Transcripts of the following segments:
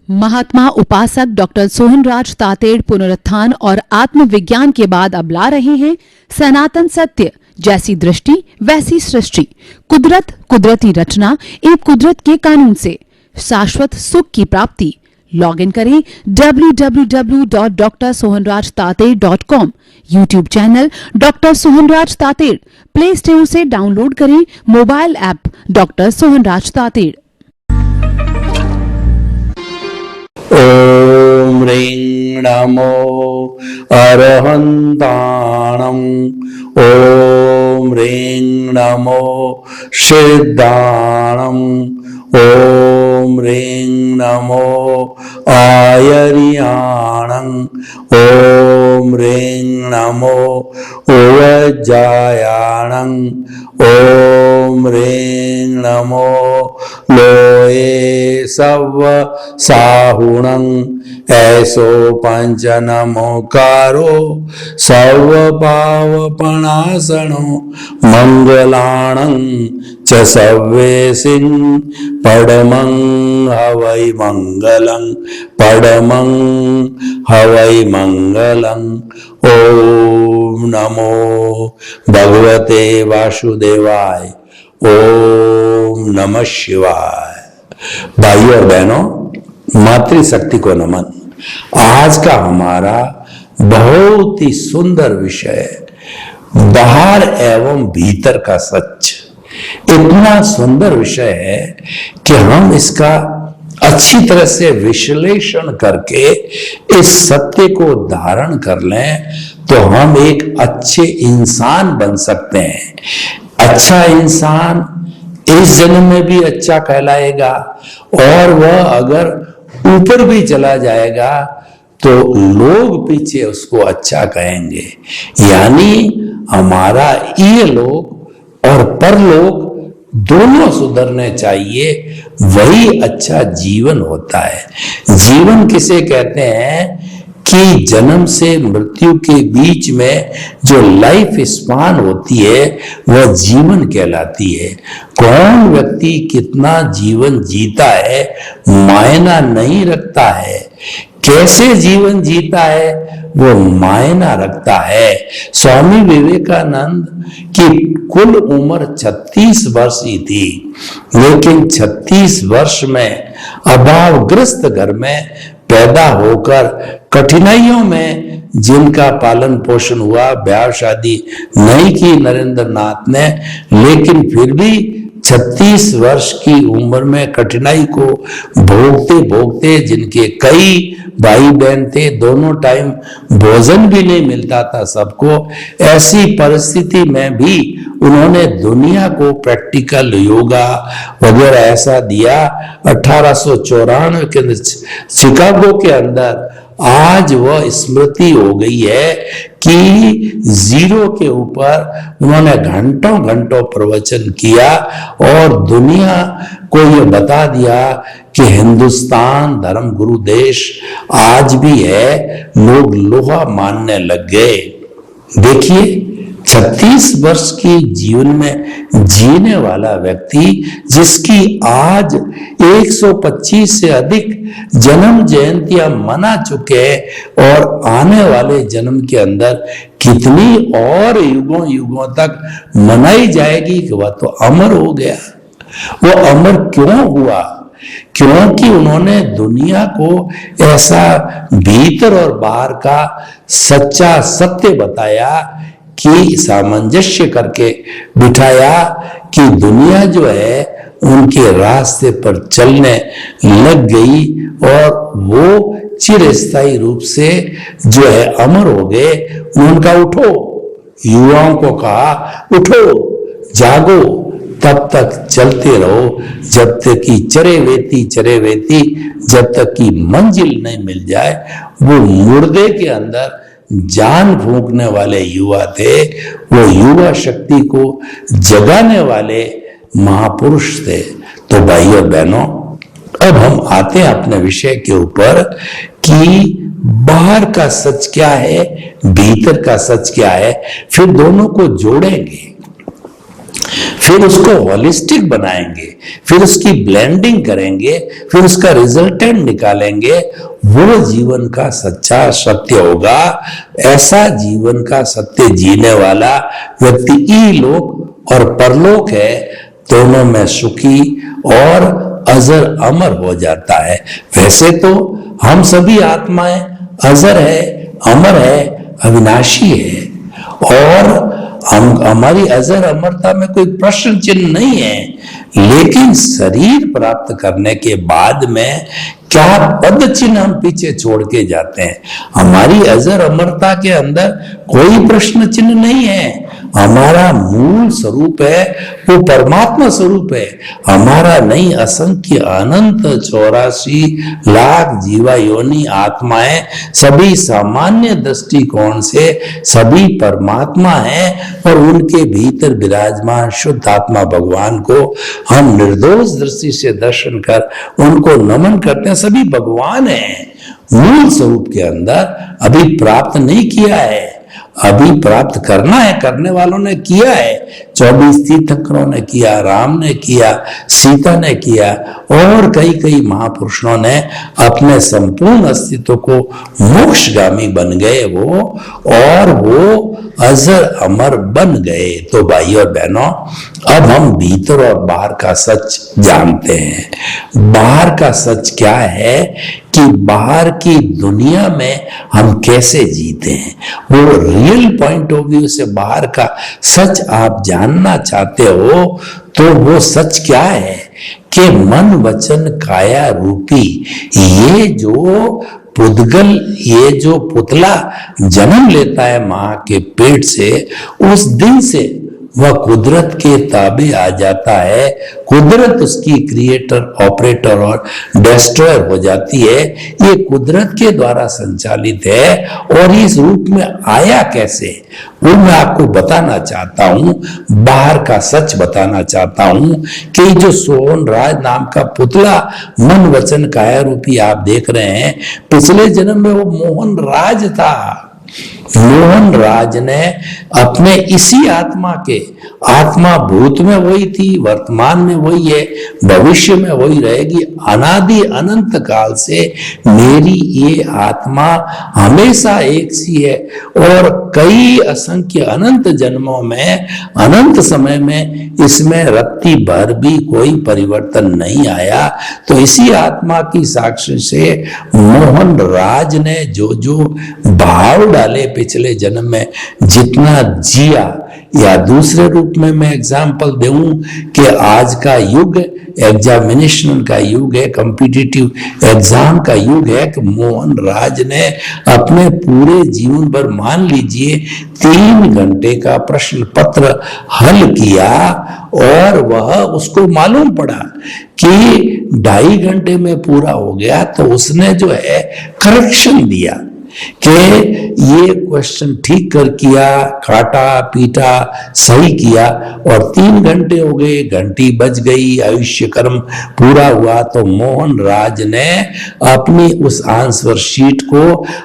महात्मा उपासक डॉक्टर सोहनराज तातेड़ पुनरुत्थान और आत्मविज्ञान के बाद अब ला रहे हैं सनातन सत्य, जैसी दृष्टि वैसी सृष्टि, कुदरत, कुदरती रचना एवं कुदरत के कानून से शाश्वत सुख की प्राप्ति। लॉगिन करें www.drsohanrajtated.com, YouTube channel doctor Sohanraj Tated, Play Store से डाउनलोड करें mobile app doctor Sohanraj Tated. ओम ह्रीं नमो अरहन्ताणं, ओम ह्रीं नमो सिद्धाणं, ओम ह्रीं नमो आयर्याणं, ओम ह्रीं नमो उवज्जायाणं, ओम ह्रीं नमो लोये सव साहुणं, ऐसो पंच नमोकारो सर्व पावपणासनो मंगलाणं च सव्वेसिं पडमं हवै मंगलं, पडमं हवै मंगलं। ओम नमो भगवते वासुदेवाय, ओम नमः शिवाय। भाइयों और बहनों, मातृशक्ति को नमन। आज का हमारा बहुत ही सुंदर विषय बाहर एवं भीतर का सच। इतना सुंदर विषय है कि हम इसका अच्छी तरह से विश्लेषण करके इस सत्य को धारण कर लें तो हम एक अच्छे इंसान बन सकते हैं। अच्छा इंसान इस जन्म में भी अच्छा कहलाएगा और वह अगर ऊपर भी चला जाएगा तो लोग पीछे उसको अच्छा कहेंगे। यानी हमारा ये लोग और परलोक दोनों सुधरने चाहिए, वही अच्छा जीवन होता है। जीवन किसे कहते हैं कि जन्म से मृत्यु के बीच में जो लाइफ स्पान होती है वह जीवन कहलाती है। कौन व्यक्ति कितना जीवन जीता है मायना नहीं रखता है, कैसे जीवन जीता है वो मायना रखता है। स्वामी विवेकानंद की कुल उम्र 36 वर्ष ही थी, लेकिन 36 वर्ष में अभावग्रस्त घर में पैदा होकर कठिनाइयों में जिनका पालन पोषण हुआ, ब्याह शादी नहीं की नरेंद्र नाथ ने, लेकिन फिर भी 36 वर्ष की उम्र में कठिनाई को भोगते भोगते, जिनके कई भाई बहन थे, दोनों टाइम भोजन भी नहीं मिलता था सबको, ऐसी परिस्थिति में भी उन्होंने दुनिया को प्रैक्टिकल योगा वगैरह ऐसा दिया। 1894 के अंदर शिकागो के अंदर आज वह स्मृति हो गई है कि जीरो के ऊपर उन्होंने घंटों घंटों प्रवचन किया और दुनिया को यह बता दिया कि हिंदुस्तान धर्म गुरु देश आज भी है। लोग लोहा मानने लग गए। देखिए 36 वर्ष की जीवन में जीने वाला व्यक्ति, जिसकी आज 125 से अधिक जन्म जयंतियां मना चुके हैं और आने वाले जन्म के अंदर कितनी और युगों युगों तक मनाई जाएगी कि वह तो अमर हो गया। वो अमर क्यों हुआ? क्योंकि उन्होंने दुनिया को ऐसा भीतर और बाहर का सच्चा सत्य बताया कि सामंजस्य करके बिठाया कि दुनिया जो है उनके रास्ते पर चलने लग गई और वो चिरस्थायी रूप से जो है अमर हो गए। उनका उठो, युवाओं को कहा उठो, जागो, तब तक चलते रहो जब तक कि चरे वेती जब तक कि मंजिल नहीं मिल जाए। वो मुर्दे के अंदर जान फूंकने वाले युवा थे, वो युवा शक्ति को जगाने वाले महापुरुष थे। तो भाइयों बहनों, अब हम आते हैं अपने विषय के ऊपर कि बाहर का सच क्या है, भीतर का सच क्या है, फिर दोनों को जोड़ेंगे। फिर उसको होलिस्टिक बनाएंगे, फिर उसकी ब्लेंडिंग करेंगे, फिर उसका रिजल्टेंट निकालेंगे, वो जीवन का सच्चा सत्य होगा। ऐसा जीवन का सत्य जीने वाला व्यक्ति इलोक और परलोक है, दोनों में सुखी और अजर अमर हो जाता है। वैसे तो हम सभी आत्माएं अजर है, अमर है, अविनाशी है, और हमारी अजर अमरता में कोई प्रश्न चिन्ह नहीं है। लेकिन शरीर प्राप्त करने के बाद में क्या पद चिन्ह हम पीछे छोड़ के जाते हैं। हमारी अजर अमरता के अंदर कोई प्रश्न चिन्ह नहीं है। हमारा मूल स्वरूप है वो परमात्मा स्वरूप है। हमारा नहीं असंख्य अनंत 84 लाख जीवा योनि आत्माएं सभी सामान्य दृष्टिकोण से सभी परमात्मा हैं, और उनके भीतर विराजमान शुद्ध आत्मा भगवान को हम निर्दोष दृष्टि से दर्शन कर उनको नमन करते हैं। सभी भगवान हैं, मूल स्वरूप के अंदर अभी प्राप्त नहीं किया है, अभी प्राप्त करना है। करने वालों ने किया है, 24 तीर्थंकरों ने किया, राम ने किया, सीता ने किया, और कई कई महापुरुषों ने अपने संपूर्ण अस्तित्व को मोक्षगामी बन गए वो, और वो अजर अमर बन गए। तो भाई और बहनों, अब हम भीतर और बाहर का सच जानते हैं। बाहर का सच क्या है कि बाहर की दुनिया में हम कैसे जीते हैं, वो रियल पॉइंट ऑफ व्यू से बाहर का सच आप जानना चाहते हो तो वो सच क्या है कि मन वचन काया रूपी ये जो पुद्गल, ये जो पुतला जन्म लेता है मां के पेट से, उस दिन से वह कुदरत के ताबे आ जाता है। कुदरत उसकी क्रिएटर, ऑपरेटर और डिस्ट्रॉयर हो जाती है। ये कुदरत के द्वारा संचालित है, और इस रूप में आया कैसे वो मैं आपको बताना चाहता हूं। बाहर का सच बताना चाहता हूं कि जो सोहन राज नाम का पुतला मन वचन काया रूपी आप देख रहे हैं, पिछले जन्म में वो मोहन राज था। मोहन राज ने अपने इसी आत्मा के, आत्मा भूत में वही थी, वर्तमान में वही है, भविष्य में वही रहेगी, अनादि अनंत काल से मेरी ये आत्मा हमेशा एक सी है, और कई असंख्य अनंत जन्मों में, अनंत समय में इसमें रत्ती भर भी कोई परिवर्तन नहीं आया। तो इसी आत्मा की साक्षी से मोहन राज ने जो जो भाव डाले पिछले जन्म में, जितना जिया, या दूसरे रूप में मैं एग्जाम्पल दूं कि आज का युग एग्जामिनेशन का युग है, कॉम्पिटिटिव एग्जाम का युग है, कि मोहन राज ने अपने पूरे जीवन भर, मान लीजिए 3 घंटे का प्रश्न पत्र हल किया, और वह उसको मालूम पड़ा कि 2.5 घंटे में पूरा हो गया, तो उसने जो है करेक्शन दिया कि ये क्वेश्चन ठीक कर किया, काटा पीटा सही किया, और 3 घंटे हो गए, घंटी बज गई, आयुष्य कर्म पूरा हुआ। तो मोहन राज ने अपनी उस आंसर शीट को,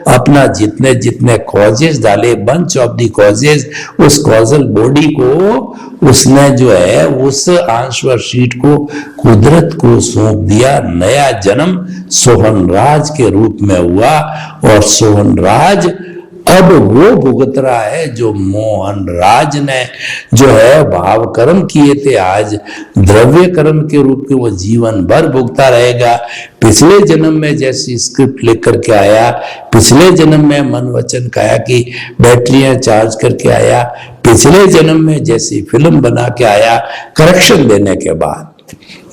अपना जितने जितने कॉजेज डाले, बंच ऑफ दी कॉजेज, उस कॉजल बॉडी को उसने जो है उस आंसर शीट को कुदरत को सौंप दिया। नया जन्म सोहन राज के रूप में हुआ, और सोहन राज अब वो भुगत रहा है जो मोहन राज ने जो है भाव कर्म किए थे, आज द्रव्य कर्म के रूप में वो जीवन भर भुगता रहेगा। पिछले जन्म में जैसी स्क्रिप्ट लेकर के आया, पिछले जन्म में मन वचन काया की बैटरियां चार्ज करके आया, पिछले जन्म में जैसी फिल्म बना के आया, करेक्शन देने के बाद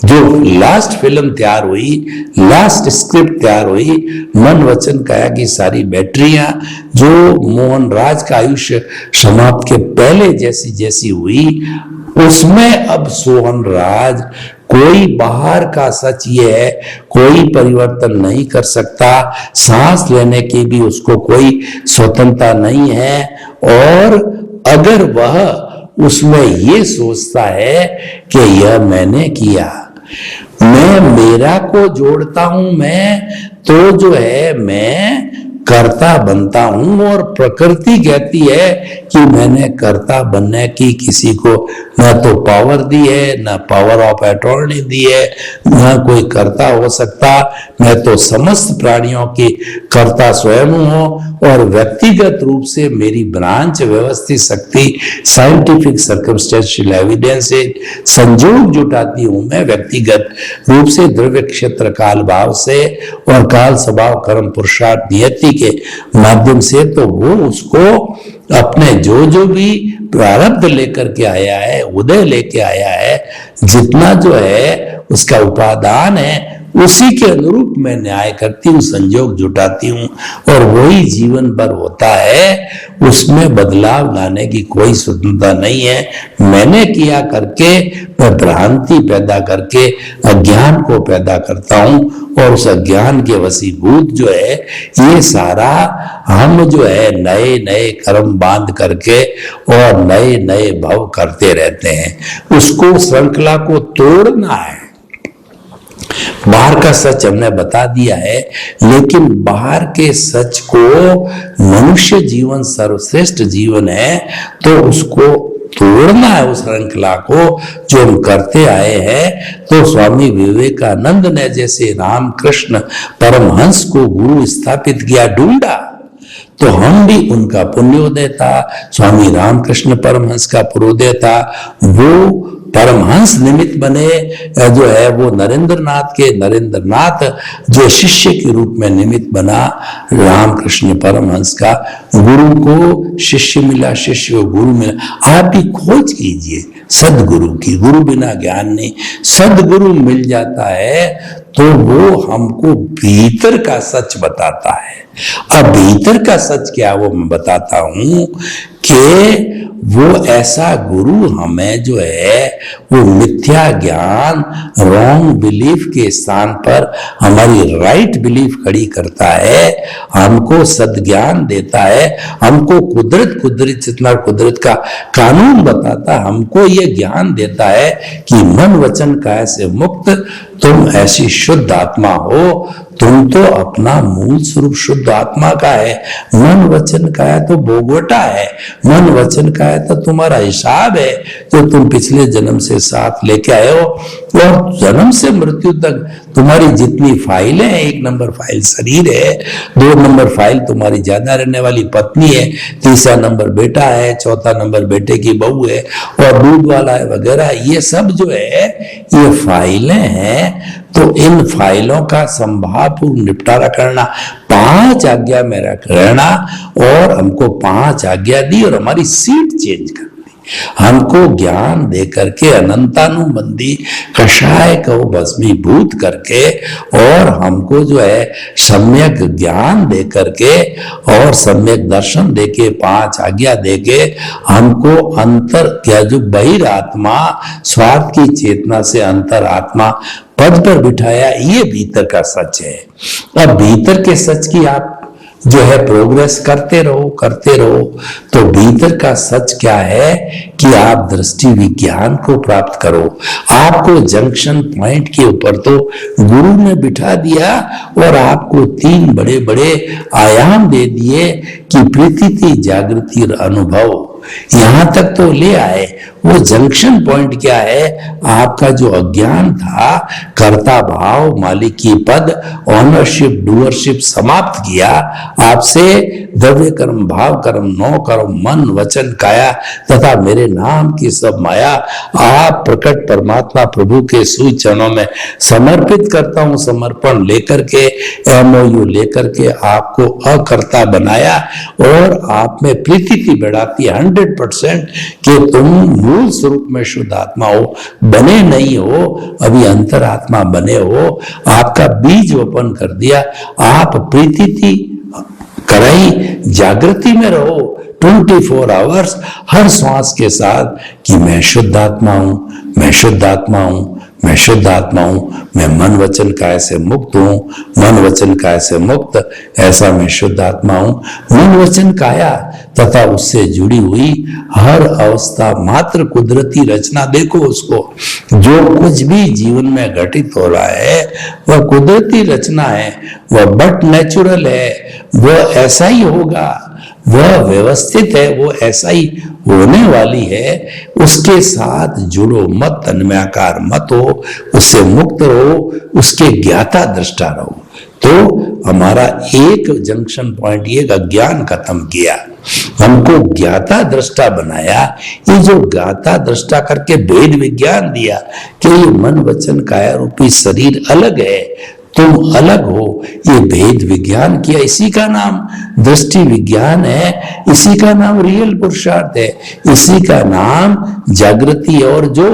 जो लास्ट फिल्म तैयार हुई, लास्ट स्क्रिप्ट तैयार हुई, मन वचन काया की सारी बैटरियां जो मोहन राज का आयुष्य समाप्त के पहले जैसी जैसी हुई, उसमें अब सोहन राज कोई बाहर का सच ये है, कोई परिवर्तन नहीं कर सकता, सांस लेने की भी उसको कोई स्वतंत्रता नहीं है। और अगर वह उसमें ये सोचता है कि यह मैंने किया, मैं मेरा को जोड़ता हूं, मैं तो जो है मैं कर्ता बनता हूं, और प्रकृति कहती है कि मैंने कर्ता बनने की किसी को न तो पावर दी है, न पावर ऑफ अटॉर्नी दी है, न कोई कर्ता हो सकता। मैं तो समस्त प्राणियों की कर्ता स्वयं हूं, और व्यक्तिगत रूप से मेरी ब्रांच व्यवस्थित शक्ति साइंटिफिक सर्कमस्टेंशियल एविडेंस से संयोग जुटाती हूं मैं व्यक्तिगत रूप से द्रव्य क्षेत्र काल भाव से और काल स्वभाव कर्म पुरुषार्थ नियति के माध्यम से। तो वो उसको अपने जो भी प्रारब्ध लेकर के आया है, उदय लेके आया है, जितना जो है उसका उपादान है, उसी के अनुरूप मैं न्याय करती हूँ, संयोग जुटाती हूँ, और वही जीवन भर होता है। उसमें बदलाव लाने की कोई स्वतंत्रता नहीं है। मैंने किया करके मैं भ्रांति पैदा करके अज्ञान को पैदा करता हूँ, और उस अज्ञान के वशीभूत जो है ये सारा हम जो है नए नए कर्म बांध करके और नए नए भव करते रहते हैं। उसको श्रृंखला को तोड़ना है। बाहर का सच हमने बता दिया है, लेकिन बाहर के सच को मनुष्य जीवन सर्वश्रेष्ठ जीवन है, तो उसको तोड़ना है, उस श्रृंखला को जो हम करते आए हैं। तो स्वामी विवेकानंद ने जैसे रामकृष्ण परमहंस को गुरु स्थापित किया, ढूंढा, तो हम भी उनका पुण्योदय था, स्वामी रामकृष्ण परमहंस का पुरोदय था। वो परमहंस निमित्त बने, जो है वो नरेंद्रनाथ के नरेंद्रनाथ जो शिष्य के रूप में निमित्त बना, रामकृष्ण परमहंस का गुरु को शिष्य मिला, शिष्य को गुरु मिला। आप भी खोज कीजिए सदगुरु की, गुरु बिना ज्ञान नहीं। सदगुरु मिल जाता है तो वो हमको भीतर का सच बताता है। अब भीतर का सच क्या वो मैं बताता हूं कि वो ऐसा गुरु हमें जो है वो मिथ्या ज्ञान, रॉन्ग बिलीफ के स्थान पर हमारी राइट बिलीफ खड़ी करता है, हमको सद्ज्ञान देता है, हमको कुदरत जितना कुदरत का कानून बताता है, हमको ये ज्ञान देता है कि मन वचन काया से मुक्त तुम ऐसी शुद्ध आत्मा हो। तुम तो अपना मूल स्वरूप शुद्ध आत्मा का है, मन वचन का है तो भोगवटा है, मन वचन का है तो तुम्हारा हिसाब है जो तुम पिछले जन्म से साथ लेके आए हो। और जन्म से मृत्यु तक तुम्हारी जितनी फाइलें हैं, 1 नंबर फाइल शरीर है, 2 नंबर फाइल तुम्हारी ज्यादा रहने वाली पत्नी है, 3रा नंबर बेटा है, 4था नंबर बेटे की बहू है, और दूध वाला है वगैरह। ये सब जो है ये फाइलें हैं। तो इन फाइलों का संभावपूर्ण निपटारा करना, 5 आज्ञा में रहना, और हमको 5 आज्ञा दी और हमारी सीट चेंज कर दी, हमको ज्ञान दे करके अनंतानुबंधी कषाय को भस्मीभूत करके, और हमको जो है सम्यक ज्ञान दे करके और सम्यक दर्शन देके 5 आज्ञा देके हमको अंतर क्या जो बहिरात्मा स्वार्थ की चेतना से अंतर आत्मा पद पर बिठाया। ये भीतर का सच है। अब भीतर के सच की आप जो है प्रोग्रेस करते रहो। तो भीतर का सच क्या है कि आप दृष्टि विज्ञान को प्राप्त करो। आपको जंक्शन पॉइंट के ऊपर तो गुरु ने बिठा दिया और आपको 3 बड़े बड़े आयाम दे दिए कि प्रतीति, जागृति और अनुभव। यहां तक तो ले आए। वो जंक्शन पॉइंट क्या है? आपका जो अज्ञान था, कर्ता भाव, मालिकी पद, ऑनरशिप, डूअरशिप समाप्त किया। आपसे द्रव्य कर्म, भाव कर्म, नौ कर्म, मन, वचन, काया तथा मेरे नाम की सब माया आप प्रकट परमात्मा प्रभु के सूई चरणों में समर्पित करता हूं। समर्पण लेकर के, एमओयू लेकर के आपको अकर्ता बनाया और आप में प्रीति बढ़ाती 100% कि तुम मूल स्वरूप में शुद्ध आत्मा हो, बने नहीं हो, अभी अंतरात्मा बने हो। आपका बीज ओपन कर दिया। आप प्रीति कराई, जागृति में रहो 24 आवर्स हर श्वास के साथ कि मैं शुद्ध आत्मा हूं, मैं शुद्ध आत्मा हूं, मैं शुद्ध आत्मा हूं, मैं मन वचन काया से मुक्त हूं, मन वचन काया से मुक्त, ऐसा मैं शुद्ध आत्मा हूं। मन वचन काया तथा उससे जुड़ी हुई हर अवस्था मात्र कुदरती रचना, देखो उसको, जो कुछ भी जीवन में घटित हो रहा है वह कुदरती रचना है, वह बट नेचुरल है, वह ऐसा ही होगा, वह व्यवस्थित है, वो ऐसा ही होने वाली है। उसके साथ जुड़ो मत, तन्मयाकार मत हो, उससे मुक्त रहो, उसके ज्ञाता दृष्टा रहो। तो हमारा एक जंक्शन पॉइंट ये अज्ञान खत्म किया, हमको ज्ञाता दृष्टा बनाया। ये जो ज्ञाता दृष्टा करके भेद विज्ञान दिया कि ये मन वचन काया रूपी शरीर अलग है, तुम अलग हो, ये भेद विज्ञान किया। इसी का नाम दृष्टि विज्ञान है, इसी का नाम रियल पुरुषार्थ है, इसी का नाम जागृति। और जो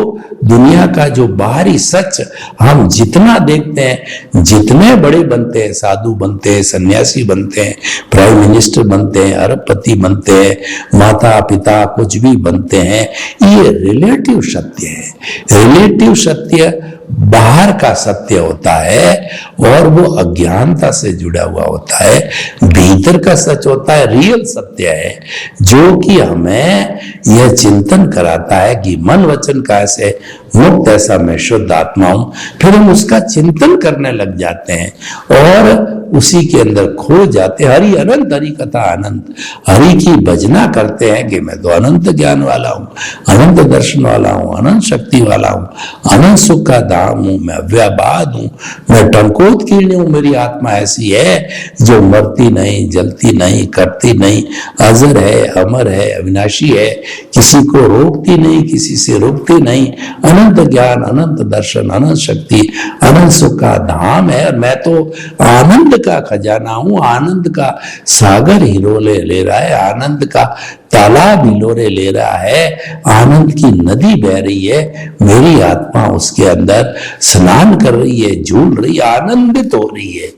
दुनिया का जो बाहरी सच हम जितना देखते हैं, जितने बड़े बनते हैं, साधु बनते हैं, सन्यासी बनते हैं, प्राइम मिनिस्टर बनते हैं, अरबपति बनते हैं, माता पिता कुछ भी बनते हैं, ये रिलेटिव सत्य है। रिलेटिव सत्य बाहर का सत्य होता है और वो अज्ञानता से जुड़ा हुआ होता है। भीतर का सच होता है, रियल सत्य है, जो कि हमें यह चिंतन कराता है कि मन वचन काया से मुक्त, ऐसा मैं शुद्ध आत्मा हूं। फिर हम उसका चिंतन करने लग जाते हैं और उसी के अंदर खो जाते हैं। हरि अनंत, हरि कथा अनंत, हरि की भजना करते हैं कि मैं तो अनंत ज्ञान वाला हूं, अनंत दर्शन वाला हूं, अनंत शक्ति वाला हूं, अनंत सुख का धाम हूं, मैं अव्याबाद हूं, मैं टंकोत्कीर्ण हूं। मेरी आत्मा ऐसी है जो मरती नहीं, जलती नहीं, करती नहीं, अजर है, अमर है, अविनाशी है, किसी को रोकती नहीं, किसी से रोकती नहीं, अनंत ज्ञान, अनंत दर्शन, अनंत शक्ति, अनंत सुख का धाम है। और मैं तो आनंद का खजाना हूं, आनंद का सागर हिलोरे ले रहा है, आनंद का तालाब हिलोरे ले रहा है, आनंद की नदी बह रही है, मेरी आत्मा उसके अंदर स्नान कर रही है, झूल रही है, आनंदित हो रही है,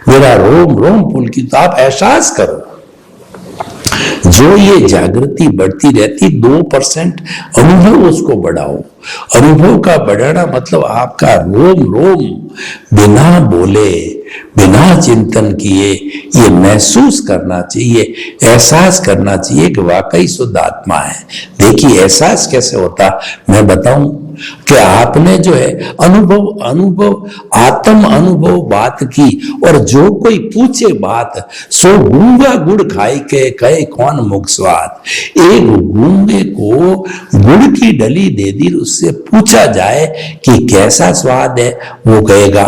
मेरा रोम रोम पुलकित। आप एहसास करो, जो ये जागृति बढ़ती रहती, 2% अनुभव उसको बढ़ाओ। अनुभव का बढ़ाना मतलब आपका रोम रोम बिना बोले, बिना चिंतन किए ये महसूस करना चाहिए, एहसास करना चाहिए कि वाकई शुद्ध आत्मा है। देखिए एहसास कैसे होता, मैं बताऊं कि आपने जो है अनुभव आत्म अनुभव बात की, और जो कोई पूछे बात, सो गूंगा गुड़ खाई के कहे कौन मुख स्वाद। एक गूंगे को गुड़ की डली दे दी, उससे पूछा जाए कि कैसा स्वाद है, वो कहेगा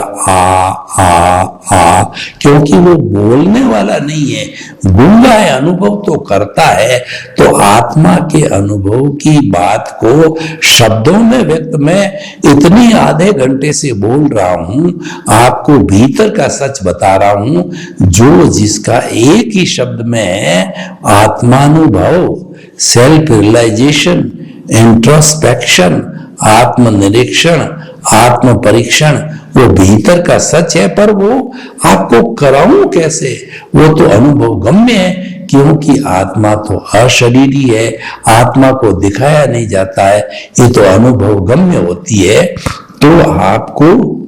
आ, क्योंकि वो बोलने वाला नहीं है, गूंगा है, अनुभव तो करता है। तो आत्मा के अनुभव की बात को शब्दों में व्यक्त मैं इतनी आधे घंटे से बोल रहा हूं, आपको भीतर का सच बता रहा हूं, जो जिसका एक ही शब्द में है आत्मानुभव, सेल्फ रियलाइजेशन, इंट्रोस्पेक्शन, आत्मनिरीक्षण, आत्म परीक्षण, वो भीतर का सच है। पर वो आपको कराऊं कैसे, वो तो अनुभव गम्य है, क्योंकि आत्मा तो अशरीरी है, आत्मा को दिखाया नहीं जाता है, ये तो अनुभव गम्य होती है। तो आपको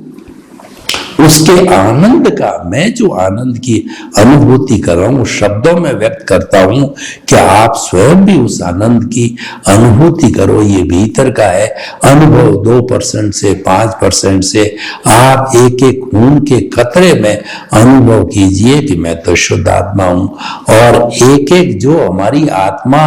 उसके आनंद का, मैं जो आनंद की अनुभूति कर रहा हूं, शब्दों में व्यक्त करता हूं, कि आप स्वयं भी उस आनंद की अनुभूति करो। ये भीतर का है अनुभव। 2% से 5% से आप एक एक खून के कतरे में अनुभव कीजिए कि मैं तो शुद्ध आत्मा हूं। और एक एक जो हमारी आत्मा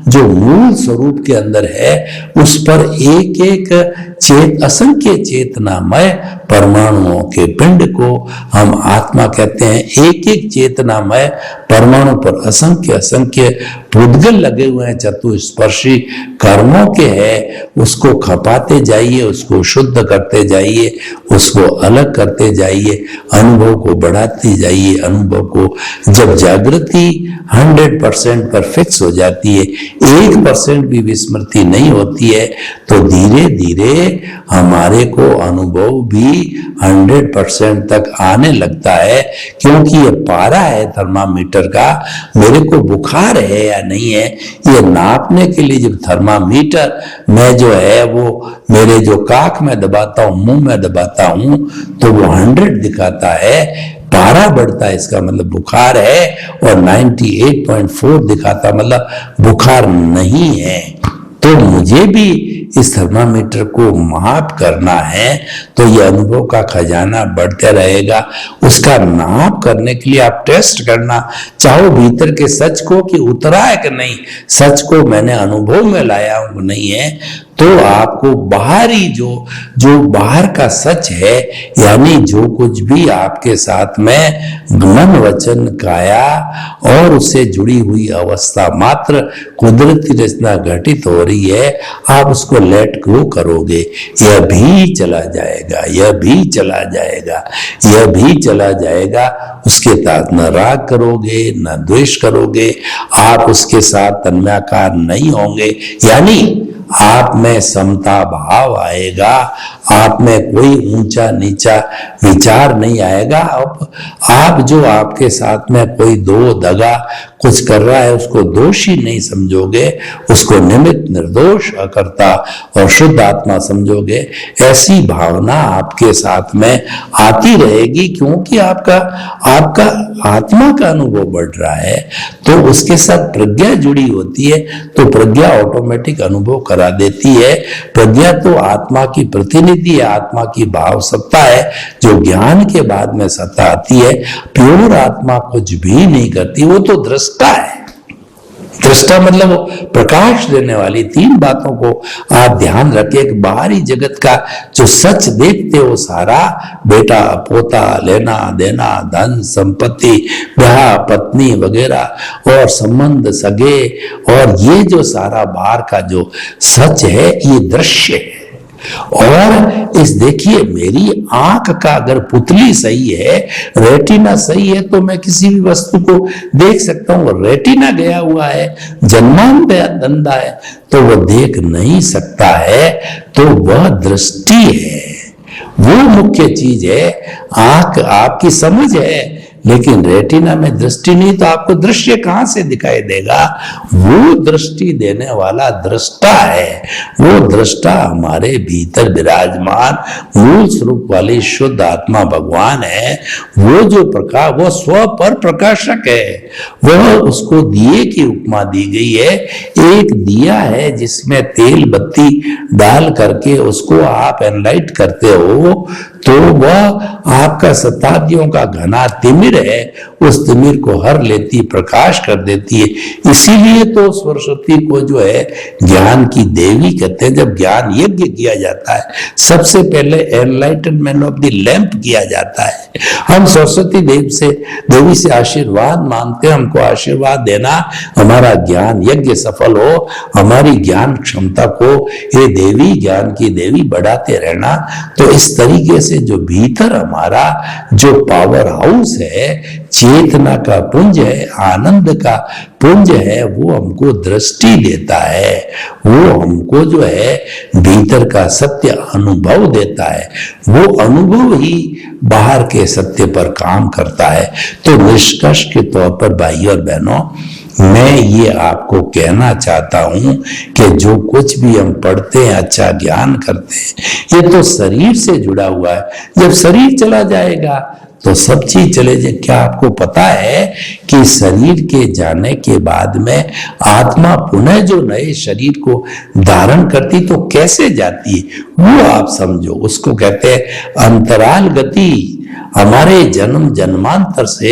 जो मूल स्वरूप के अंदर है, उस पर एक एक असंख्य चेतनामय परमाणुओं के पिंड को हम आत्मा कहते हैं। एक एक चेतनामय परमाणु पर असंख्य असंख्य पुद्गल लगे हुए हैं, चतुस्पर्शी कर्मों के हैं। उसको खपाते जाइए, उसको शुद्ध करते जाइए, उसको अलग करते जाइए, अनुभव को बढ़ाते जाइए। अनुभव को जब जागृति 100% पर फिक्स हो जाती है, 1% भी विस्मृति नहीं होती है, तो धीरे धीरे हमारे को अनुभव भी 100% तक आने लगता है। क्योंकि ये पारा है थर्मामीटर थर्मामीटर का मेरे को बुखार है या नहीं है, ये नापने के लिए जब थर्मामीटर मैं जो है वो मेरे जो काख में दबाता हूँ, मुंह में दबाता हूँ, तो वो 100 दिखाता है, पारा बढ़ता है, इसका मतलब बुखार है, और 98.4 दिखाता मतलब बुखार नहीं है। तो मुझे भी इस थर्मामीटर को माप करना है, तो ये अनुभव का खजाना बढ़ते रहेगा। उसका नाप करने के लिए आप टेस्ट करना चाहो भीतर के सच को कि उतरा है कि नहीं, सच को मैंने अनुभव में लाया हूं नहीं है, तो आपको बाहरी जो बाहर का सच है, यानी जो कुछ भी आपके साथ में मन वचन काया और उससे जुड़ी हुई अवस्था मात्र कुदरती रचना घटित हो रही है, आप उसको लेट गो करोगे, यह भी चला जाएगा, यह भी चला जाएगा, यह भी चला जाएगा। उसके साथ न राग करोगे न द्वेष करोगे, आप उसके साथ तन्मयाकार नहीं होंगे, यानी आप में समता भाव आएगा, आप में कोई ऊंचा नीचा विचार नहीं आएगा। अब आप जो आपके साथ में कोई दो दगा कुछ कर रहा है उसको दोषी नहीं समझोगे, उसको निमित्त निर्दोष अकर्ता और शुद्ध आत्मा समझोगे। ऐसी भावना आपके साथ में आती रहेगी, क्योंकि आपका आत्मा का अनुभव बढ़ रहा है, तो उसके साथ प्रज्ञा जुड़ी होती है, तो प्रज्ञा ऑटोमेटिक अनुभव करा देती है। प्रज्ञा तो आत्मा की प्रतिनिधि है, आत्मा की भाव सत्ता है, जो ज्ञान के बाद में सत्ता आती है। प्योर आत्मा कुछ भी नहीं करती, वो तो दृष्टा है। दृष्टा मतलब प्रकाश देने वाली। 3 बातों को आप ध्यान रखें। एक बाहरी जगत का जो सच देखते हो सारा, बेटा पोता, लेना देना, धन संपत्ति, ब्याह पत्नी वगैरह और संबंध सगे, और ये जो सारा बाहर का जो सच है ये दृश्य है। और इस देखिए मेरी आंख का अगर पुतली सही है, रेटिना सही है, तो मैं किसी भी वस्तु को देख सकता हूं। रेटिना गया हुआ है, जन्मांत धंधा है, तो वह देख नहीं सकता है, तो वह दृष्टि है, वो मुख्य चीज है। आंख आपकी समझ है, लेकिन रेटिना में दृष्टि नहीं, तो आपको दृश्य कहां से दिखाई देगा? वो दृष्टि देने वाला दृष्टा है। वो दृष्टा हमारे भीतर विराजमान मूल स्वरूप वाली शुद्ध आत्मा भगवान है। वो जो प्रकाश, वो स्व पर प्रकाशक है। वह उसको दिए की उपमा दी गई है। एक दिया है जिसमें तेल बत्ती डाल करके उसको आप एनलाइट करते हो, तो वह आपका शताब्दियों का घना तिमिर है, उस तिमिर को हर लेती, प्रकाश कर देती है। इसीलिए तो सरस्वती को जो है ज्ञान की देवी कहते हैं। जब ज्ञान यज्ञ किया जाता है, सबसे पहले एनलाइटनमेंट ऑफ द लैंप किया जाता है। हम सरस्वती देवी से आशीर्वाद मांगते हैं, हमको आशीर्वाद देना, हमारा ज्ञान यज्ञ सफल हो, हमारी ज्ञान क्षमता को ये देवी, ज्ञान की देवी बढ़ाते रहना। तो इस तरीके से जो भीतर हमारा जो पावर हाउस है, चेतना का पुंज है, आनंद का पुंज है, वो हमको दृष्टि देता है, वो हमको जो है भीतर का सत्य अनुभव देता है। वो अनुभव ही बाहर के सत्य पर काम करता है। तो निष्कर्ष के तौर पर भाई और बहनों, मैं ये आपको कहना चाहता हूं कि जो कुछ भी हम पढ़ते हैं, अच्छा ज्ञान करते हैं, ये तो शरीर से जुड़ा हुआ है। जब शरीर चला जाएगा तो सब चीज चले जाए। क्या आपको पता है कि शरीर के जाने के बाद में आत्मा पुनः जो नए शरीर को धारण करती तो कैसे जाती है, वो आप समझो। उसको कहते हैं अंतराल गति। हमारे जन्म जन्मांतर से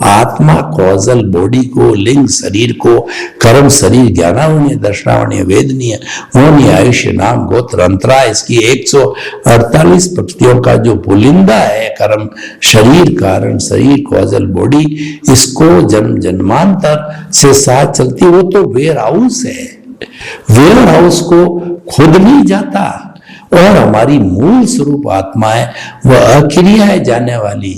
आत्मा कॉजल बॉडी को, लिंग शरीर को, कर्म शरीर, ज्ञानावनीय, दर्शनावनीय, वेदनीय, मोहनीय, आयुष्य, नाम, गोत्र, अंतरा, इसकी 148 प्रकृतियों का जो पुलिंदा है कर्म शरीर, कारण शरीर, कॉजल बॉडी, इसको जन्म जन्मांतर से साथ चलती, वो तो वेयर हाउस है। वेयर हाउस को खुद नहीं जाता। और हमारी मूल स्वरूप आत्मा है, वह अक्रिया है जाने वाली,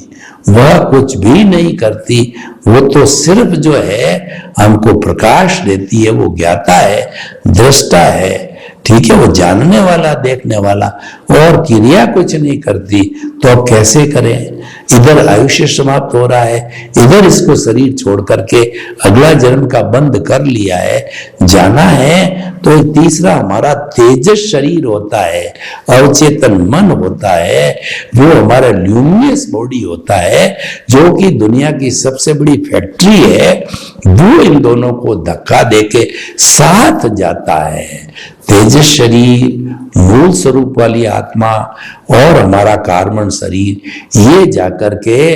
वह कुछ भी नहीं करती। वो तो सिर्फ जो है हमको प्रकाश देती है, वो ज्ञाता है, दृष्टा है, ठीक है, वो जानने वाला, देखने वाला, और क्रिया कुछ नहीं करती। तो अब कैसे करें? इधर आयुष्य समाप्त हो रहा है, इधर इसको शरीर छोड़ करके अगला जन्म का बंद कर लिया है, जाना है। तो तीसरा हमारा तेजस शरीर होता है, अवचेतन मन होता है, वो हमारा ल्यूमिनस बॉडी होता है, जो कि दुनिया की सबसे बड़ी फैक्ट्री है। वो इन दोनों को धक्का देके साथ जाता है। तेजस शरीर, मूल स्वरूप वाली आत्मा और हमारा कार्बन शरीर, ये जाकर के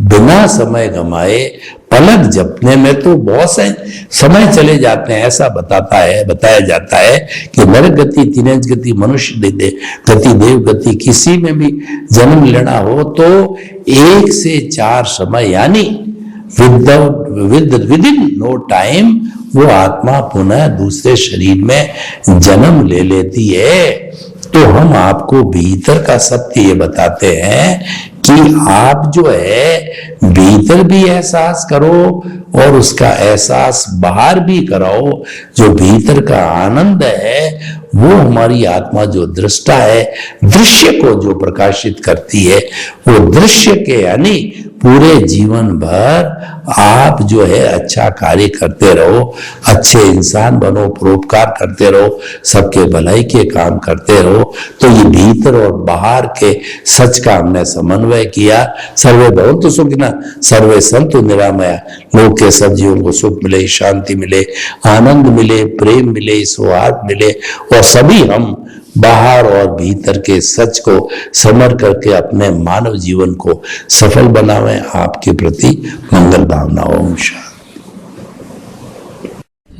बिना समय गमाए पलक झपकने में तो बहुत से समय चले जाते हैं। ऐसा बताया जाता है कि नरक गति, तिनेज गति, मनुष्य गति, देव गति, किसी में भी जन्म लेना हो तो 1 से 4 समय, यानी विद इन नो टाइम वो आत्मा पुनः दूसरे शरीर में जन्म ले लेती है। तो हम आपको भीतर का सत्य ये बताते हैं कि आप जो है भीतर भी एहसास करो और उसका एहसास बाहर भी कराओ। जो भीतर का आनंद है वो हमारी आत्मा जो दृष्टा है, दृश्य को जो प्रकाशित करती है, वो दृश्य के यानी पूरे जीवन भर आप जो है अच्छा कार्य करते रहो, अच्छे इंसान बनो, परोपकार करते रहो, सबके भलाई के काम करते रहो। तो ये भीतर और बाहर के सच का हमने समन्वय किया। सर्वे भवन्तु सुखिनः, सर्वे सन्तु निरामया। लोक के सब जीवों को सुख मिले, शांति मिले, आनंद मिले, प्रेम मिले, सौहार्द मिले और सभी हम बाहर और भीतर के सच को समर करके अपने मानव जीवन को सफल बनावें। आपके प्रति मंगल भावना। ओम शांति।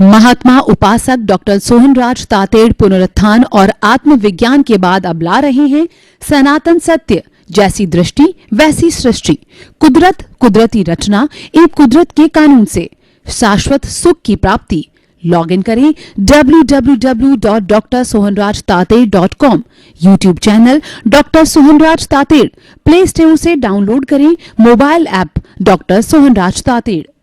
महात्मा उपासक डॉक्टर सोहनराज तातेड़ पुनरुत्थान और आत्मविज्ञान के बाद अब ला रहे हैं सनातन सत्य, जैसी दृष्टि वैसी सृष्टि, कुदरत, कुदरती रचना एवं कुदरत के कानून से शाश्वत सुख की प्राप्ति। लॉग इन करें www.drsohanrajtater.com, YouTube channel doctor Sohanraj Tated, Play Store से डाउनलोड करें mobile app doctor Sohanraj Tated.